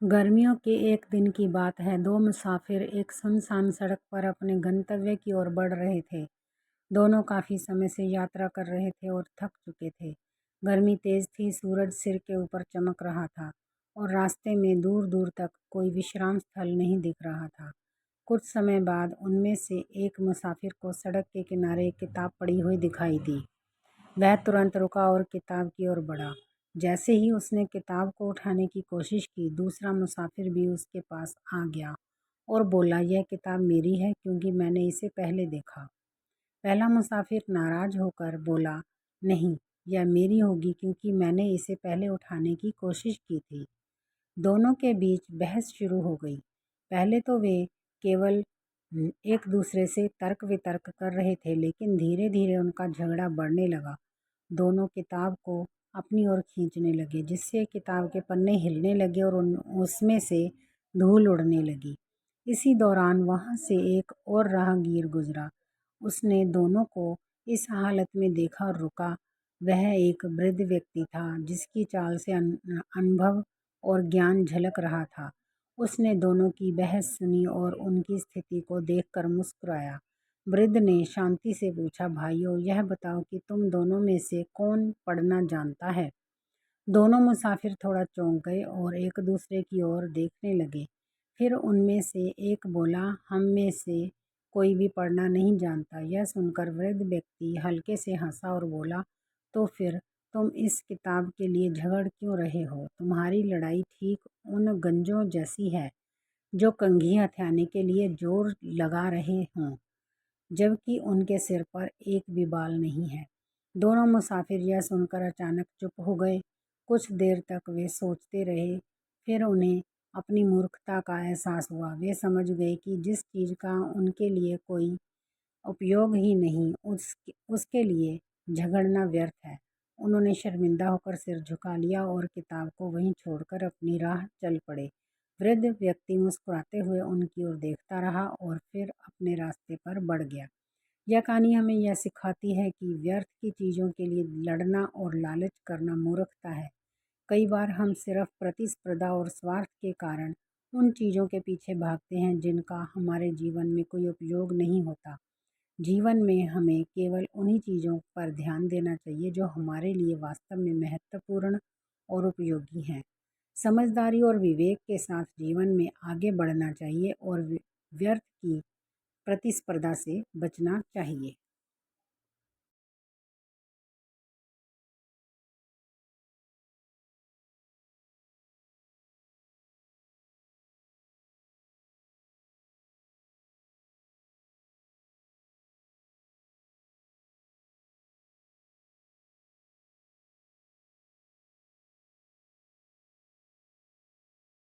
गर्मियों के एक दिन की बात है। दो मुसाफिर एक सुनसान सड़क पर अपने गंतव्य की ओर बढ़ रहे थे। दोनों काफ़ी समय से यात्रा कर रहे थे और थक चुके थे। गर्मी तेज़ थी, सूरज सिर के ऊपर चमक रहा था और रास्ते में दूर दूर तक कोई विश्राम स्थल नहीं दिख रहा था। कुछ समय बाद उनमें से एक मुसाफिर को सड़क के किनारे एक किताब पड़ी हुई दिखाई दी। वह तुरंत रुका और किताब की ओर बढ़ा। जैसे ही उसने किताब को उठाने की कोशिश की, दूसरा मुसाफिर भी उसके पास आ गया और बोला, यह किताब मेरी है क्योंकि मैंने इसे पहले देखा। पहला मुसाफिर नाराज होकर बोला, नहीं, यह मेरी होगी क्योंकि मैंने इसे पहले उठाने की कोशिश की थी। दोनों के बीच बहस शुरू हो गई। पहले तो वे केवल एक दूसरे से तर्क वितर्क कर रहे थे, लेकिन धीरे धीरे उनका झगड़ा बढ़ने लगा। दोनों किताब को अपनी ओर खींचने लगे, जिससे किताब के पन्ने हिलने लगे और उसमें से धूल उड़ने लगी। इसी दौरान वहां से एक और राहगीर गुजरा। उसने दोनों को इस हालत में देखा और रुका। वह एक वृद्ध व्यक्ति था जिसकी चाल से अनुभव और ज्ञान झलक रहा था। उसने दोनों की बहस सुनी और उनकी स्थिति को देखकर मुस्कुराया। वृद्ध ने शांति से पूछा, भाइयों, यह बताओ कि तुम दोनों में से कौन पढ़ना जानता है? दोनों मुसाफिर थोड़ा चौंक गए और एक दूसरे की ओर देखने लगे। फिर उनमें से एक बोला, हम में से कोई भी पढ़ना नहीं जानता। यह सुनकर वृद्ध व्यक्ति हल्के से हंसा और बोला, तो फिर तुम इस किताब के लिए झगड़ क्यों रहे हो? तुम्हारी लड़ाई ठीक उन गंजों जैसी है जो कंघी हथियाने के लिए जोर लगा रहे हों, जबकि उनके सिर पर एक भी बाल नहीं है। दोनों मुसाफिर यह सुनकर अचानक चुप हो गए। कुछ देर तक वे सोचते रहे। फिर उन्हें अपनी मूर्खता का एहसास हुआ। वे समझ गए कि जिस चीज़ का उनके लिए कोई उपयोग ही नहीं, उसके लिए झगड़ना व्यर्थ है। उन्होंने शर्मिंदा होकर सिर झुका लिया और किताब को वहीं छोड़कर अपनी राह चल पड़े। वृद्ध व्यक्ति मुस्कुराते हुए उनकी ओर देखता रहा और फिर अपने रास्ते पर बढ़ गया। यह कहानी हमें यह सिखाती है कि व्यर्थ की चीज़ों के लिए लड़ना और लालच करना मूर्खता है। कई बार हम सिर्फ प्रतिस्पर्धा और स्वार्थ के कारण उन चीज़ों के पीछे भागते हैं जिनका हमारे जीवन में कोई उपयोग नहीं होता। जीवन में हमें केवल उन्हीं चीज़ों पर ध्यान देना चाहिए जो हमारे लिए वास्तव में महत्वपूर्ण और उपयोगी हैं। समझदारी और विवेक के साथ जीवन में आगे बढ़ना चाहिए और व्यर्थ की प्रतिस्पर्धा से बचना चाहिए।